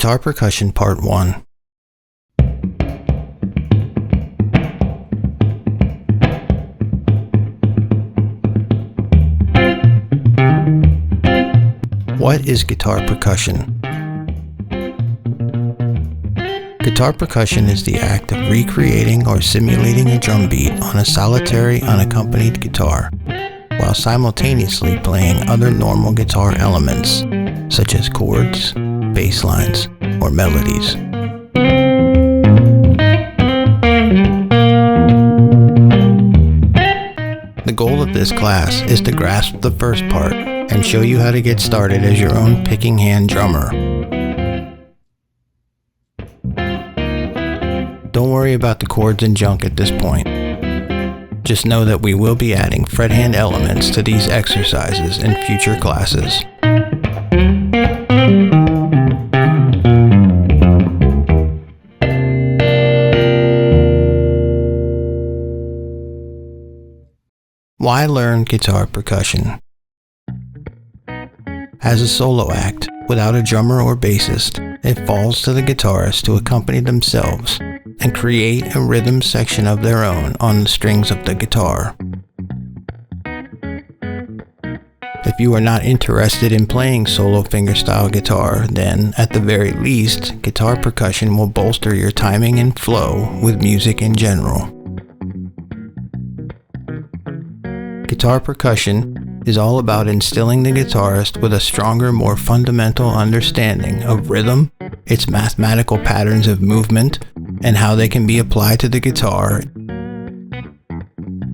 Guitar Percussion Part 1. What is guitar percussion? Guitar percussion is the act of recreating or simulating a drum beat on a solitary, unaccompanied guitar, while simultaneously playing other normal guitar elements, such as chords, bass lines, or melodies. The goal of this class is to grasp the first part and show you how to get started as your own picking hand drummer. Don't worry about the chords and junk at this point. Just know that we will be adding frethand elements to these exercises in future classes. Why learn guitar percussion? As a solo act, without a drummer or bassist, it falls to the guitarist to accompany themselves and create a rhythm section of their own on the strings of the guitar. If you are not interested in playing solo fingerstyle guitar, then, at the very least, guitar percussion will bolster your timing and flow with music in general. Guitar percussion is all about instilling the guitarist with a stronger, more fundamental understanding of rhythm, its mathematical patterns of movement, and how they can be applied to the guitar,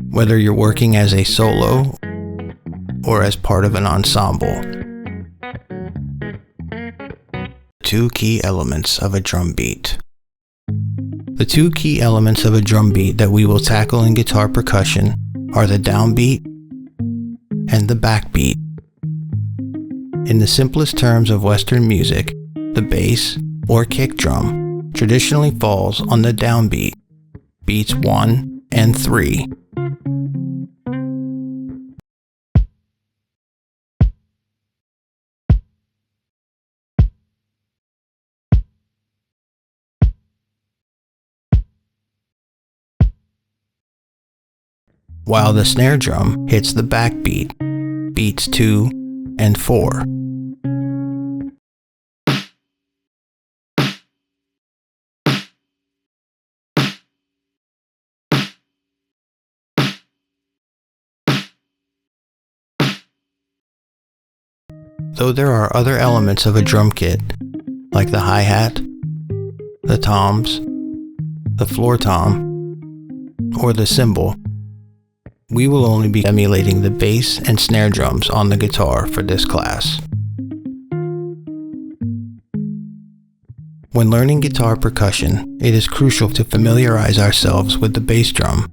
whether you're working as a solo or as part of an ensemble. Two key elements of a drum beat. The two key elements of a drum beat that we will tackle in guitar percussion are the downbeat and the backbeat. In the simplest terms of Western music, the bass or kick drum traditionally falls on the downbeat, beats 1 and 3. While the snare drum hits the backbeat, beats 2 and 4. Though there are other elements of a drum kit, like the hi-hat, the toms, the floor tom, or the cymbal, we will only be emulating the bass and snare drums on the guitar for this class. When learning guitar percussion, it is crucial to familiarize ourselves with the bass drum.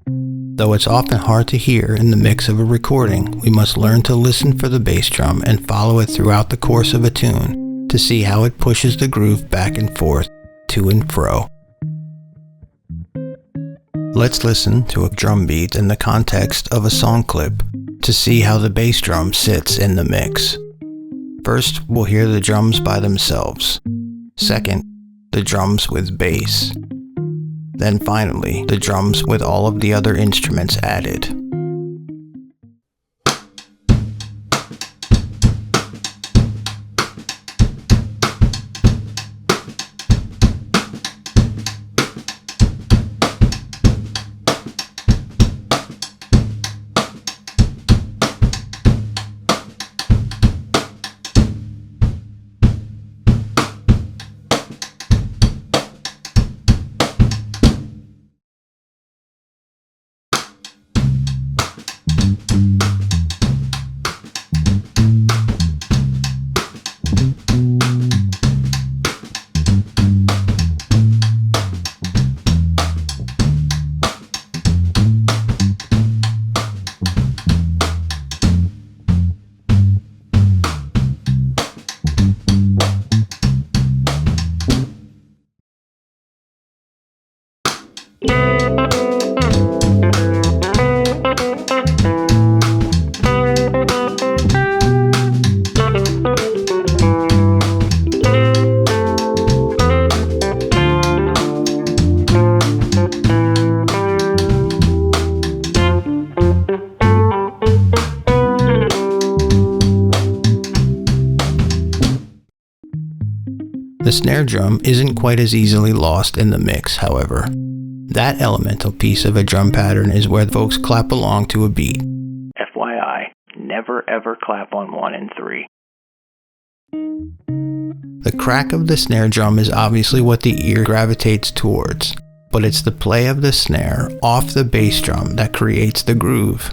Though it's often hard to hear in the mix of a recording, we must learn to listen for the bass drum and follow it throughout the course of a tune to see how it pushes the groove back and forth, to and fro. Let's listen to a drum beat in the context of a song clip to see how the bass drum sits in the mix. First, we'll hear the drums by themselves. Second, the drums with bass. Then finally, the drums with all of the other instruments added. snare drum isn't quite as easily lost in the mix, however. That elemental piece of a drum pattern is where folks clap along to a beat. FYI, never ever clap on 1 and 3. The crack of the snare drum is obviously what the ear gravitates towards, but it's the play of the snare off the bass drum that creates the groove.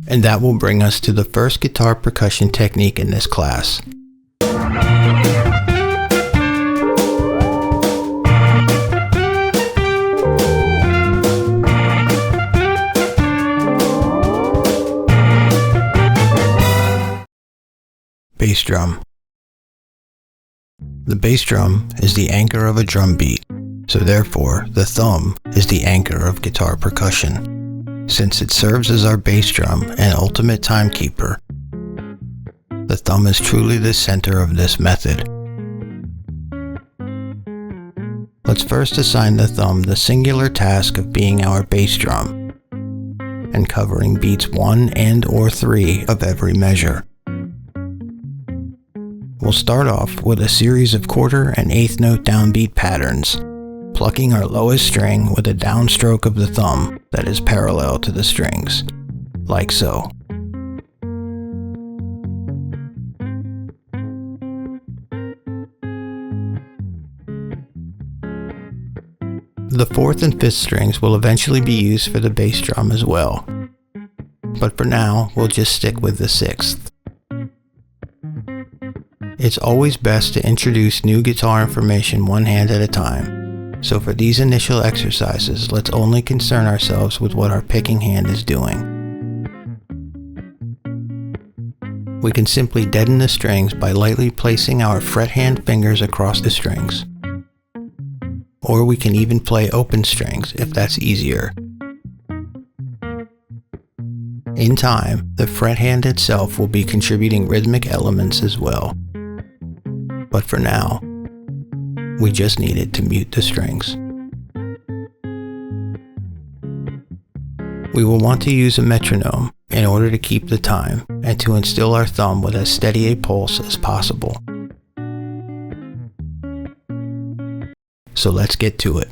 And that will bring us to the first guitar percussion technique in this class. Bass drum. The bass drum is the anchor of a drum beat, so therefore the thumb is the anchor of guitar percussion. Since it serves as our bass drum and ultimate timekeeper, the thumb is truly the center of this method. Let's first assign the thumb the singular task of being our bass drum and covering beats 1 and/or 3 of every measure. We'll start off with a series of quarter and eighth note downbeat patterns, plucking our lowest string with a downstroke of the thumb that is parallel to the strings, like so. The fourth and fifth strings will eventually be used for the bass drum as well, but for now we'll just stick with the sixth. It's always best to introduce new guitar information one hand at a time. So for these initial exercises, let's only concern ourselves with what our picking hand is doing. We can simply deaden the strings by lightly placing our fret hand fingers across the strings. Or we can even play open strings if that's easier. In time, the fret hand itself will be contributing rhythmic elements as well. But for now, we just need it to mute the strings. We will want to use a metronome in order to keep the time and to instill our thumb with as steady a pulse as possible. So let's get to it.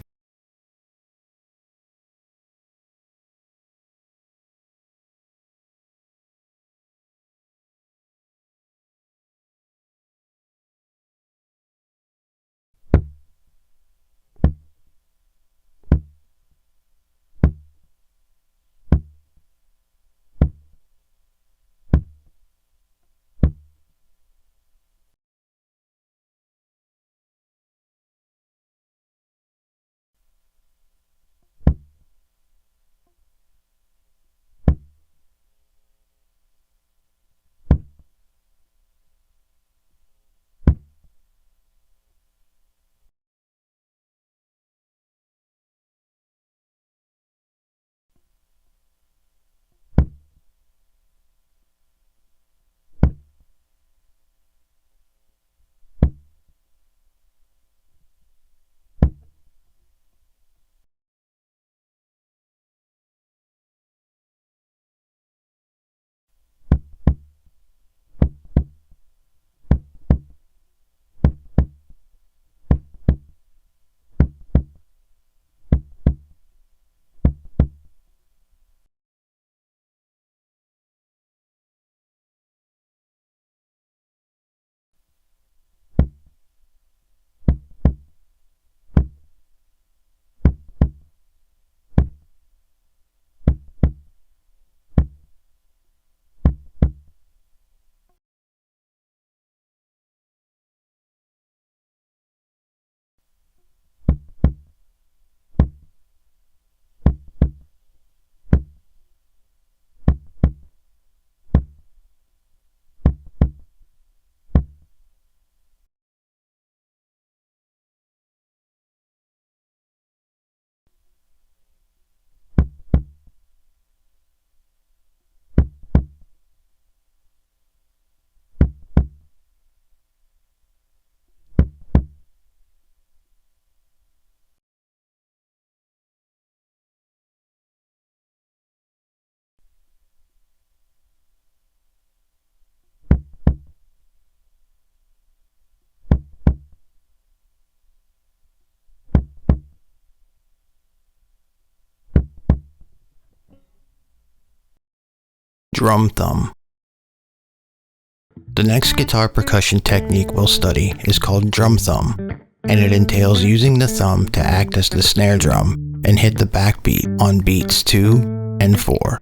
Drum-Thumb. The next guitar percussion technique we'll study is called Drum-Thumb, and it entails using the thumb to act as the snare drum and hit the backbeat on beats 2 and 4.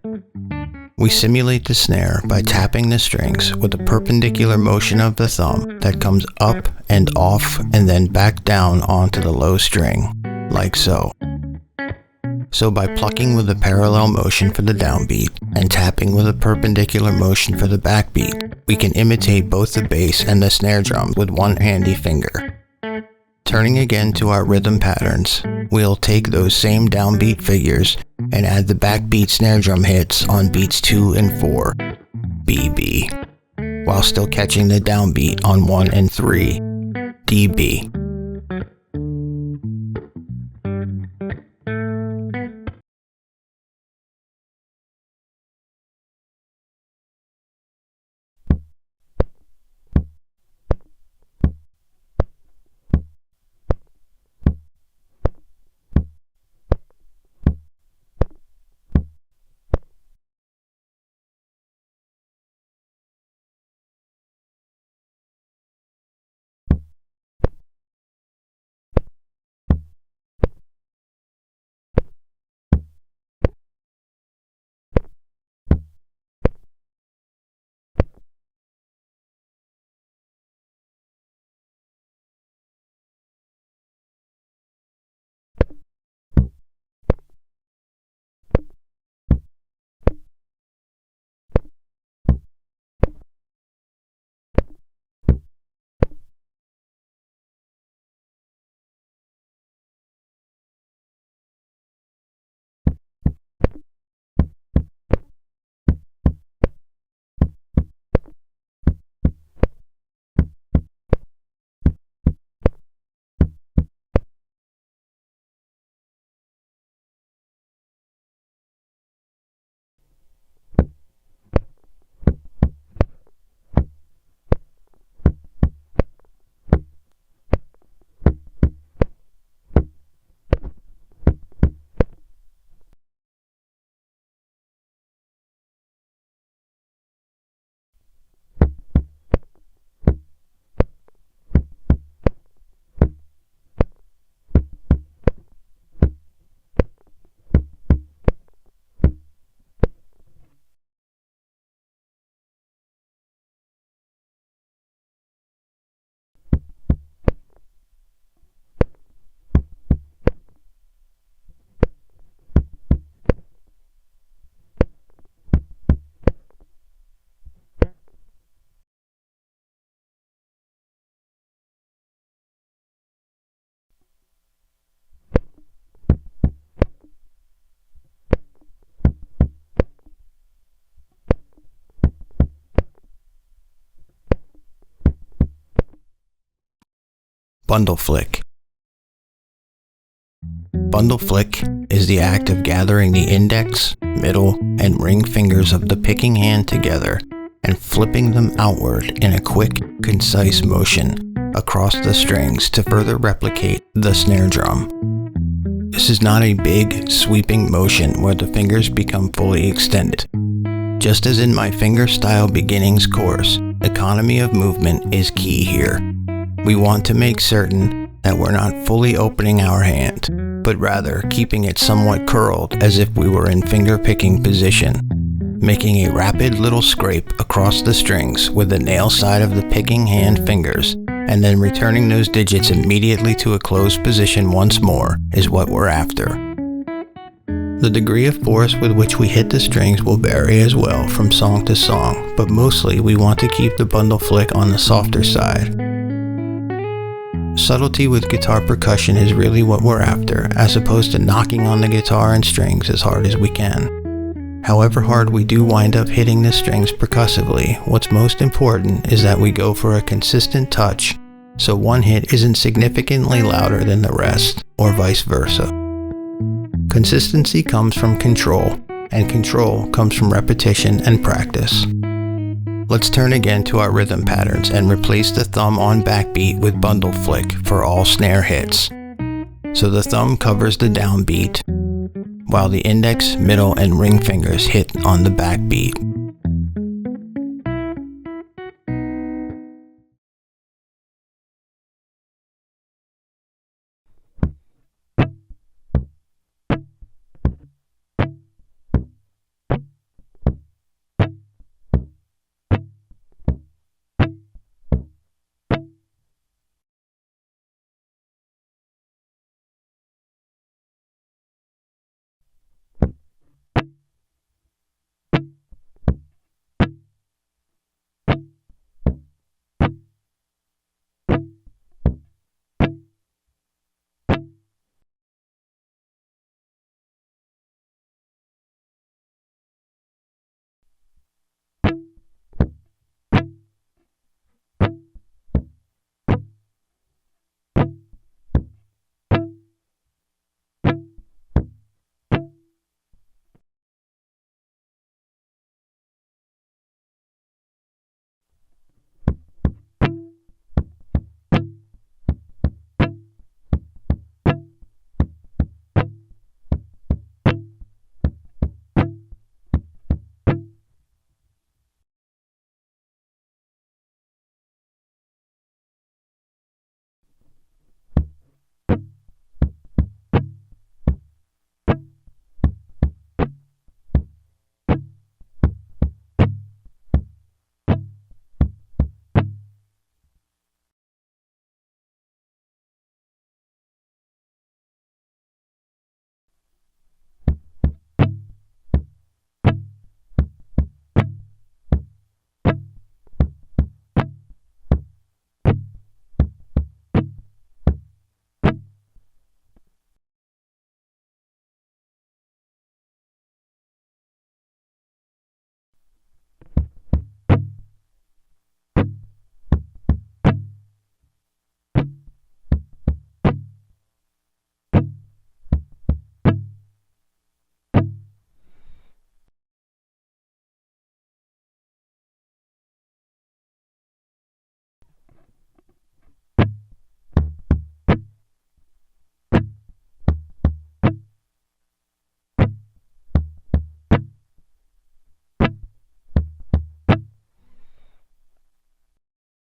We simulate the snare by tapping the strings with a perpendicular motion of the thumb that comes up and off and then back down onto the low string, like so. So by plucking with a parallel motion for the downbeat and tapping with a perpendicular motion for the backbeat, we can imitate both the bass and the snare drum with one handy finger. Turning again to our rhythm patterns, we'll take those same downbeat figures and add the backbeat snare drum hits on beats 2 and 4, BB, while still catching the downbeat on 1 and 3, DB. BundleFlick. BundleFlick is the act of gathering the index, middle, and ring fingers of the picking hand together and flipping them outward in a quick, concise motion across the strings to further replicate the snare drum. This is not a big, sweeping motion where the fingers become fully extended. Just as in my fingerstyle beginnings course, economy of movement is key here. We want to make certain that we're not fully opening our hand, but rather keeping it somewhat curled as if we were in finger-picking position, making a rapid little scrape across the strings with the nail side of the picking hand fingers, and then returning those digits immediately to a closed position once more is what we're after. The degree of force with which we hit the strings will vary as well from song to song, but mostly we want to keep the BundleFlick on the softer side. Subtlety with guitar percussion is really what we're after, as opposed to knocking on the guitar and strings as hard as we can. However hard we do wind up hitting the strings percussively, what's most important is that we go for a consistent touch, so one hit isn't significantly louder than the rest, or vice versa. Consistency comes from control, and control comes from repetition and practice. Let's turn again to our rhythm patterns and replace the thumb on backbeat with BundleFlick for all snare hits. So the thumb covers the downbeat, while the index, middle, and ring fingers hit on the backbeat.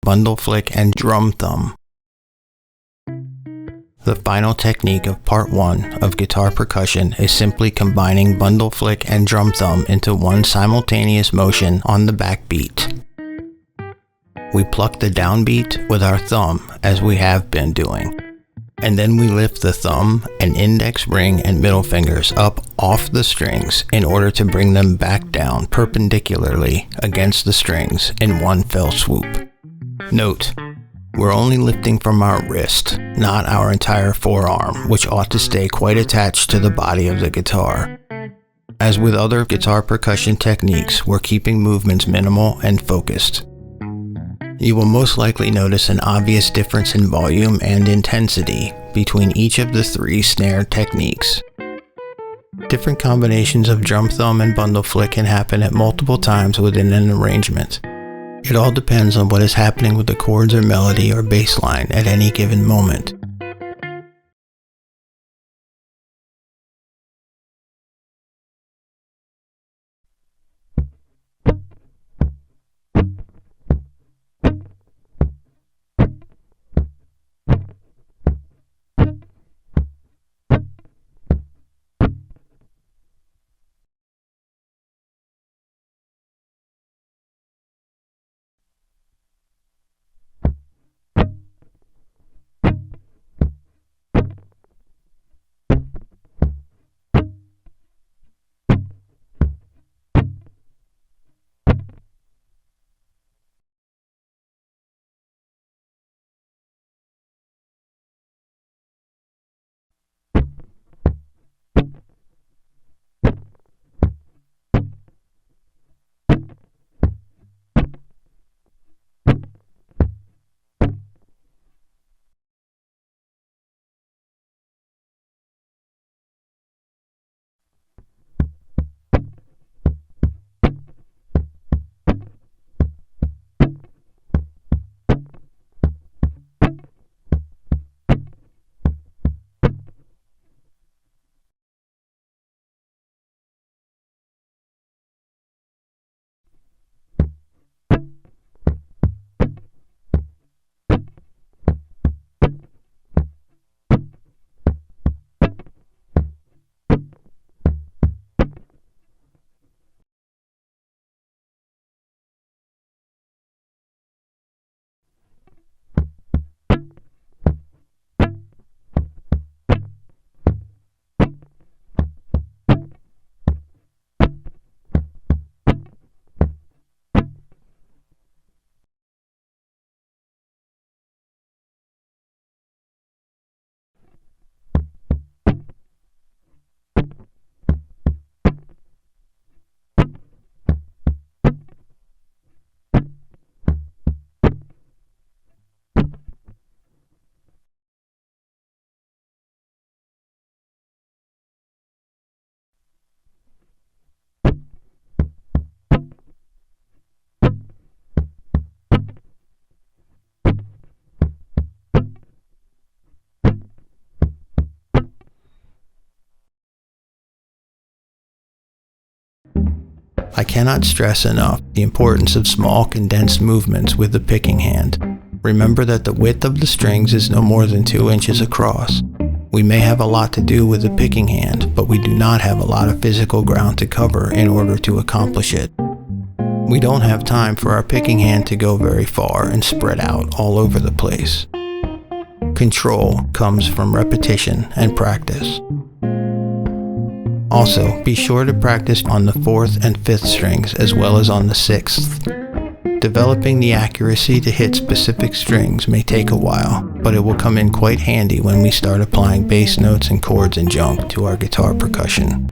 BundleFlick and Drum-Thumb. The final technique of part 1 of guitar percussion is simply combining BundleFlick and Drum-Thumb into one simultaneous motion on the backbeat. We pluck the downbeat with our thumb as we have been doing, and then we lift the thumb and index ring and middle fingers up off the strings in order to bring them back down perpendicularly against the strings in one fell swoop. Note, we're only lifting from our wrist, not our entire forearm, which ought to stay quite attached to the body of the guitar. As with other guitar percussion techniques, we're keeping movements minimal and focused. You will most likely notice an obvious difference in volume and intensity between each of the 3 snare techniques. Different combinations of Drum-Thumb and BundleFlick can happen at multiple times within an arrangement. It all depends on what is happening with the chords or melody or bass line at any given moment. I cannot stress enough the importance of small condensed movements with the picking hand. Remember that the width of the strings is no more than 2 inches across. We may have a lot to do with the picking hand, but we do not have a lot of physical ground to cover in order to accomplish it. We don't have time for our picking hand to go very far and spread out all over the place. Control comes from repetition and practice. Also, be sure to practice on the 4th and 5th strings as well as on the 6th. Developing the accuracy to hit specific strings may take a while, but it will come in quite handy when we start applying bass notes and chords and junk to our guitar percussion.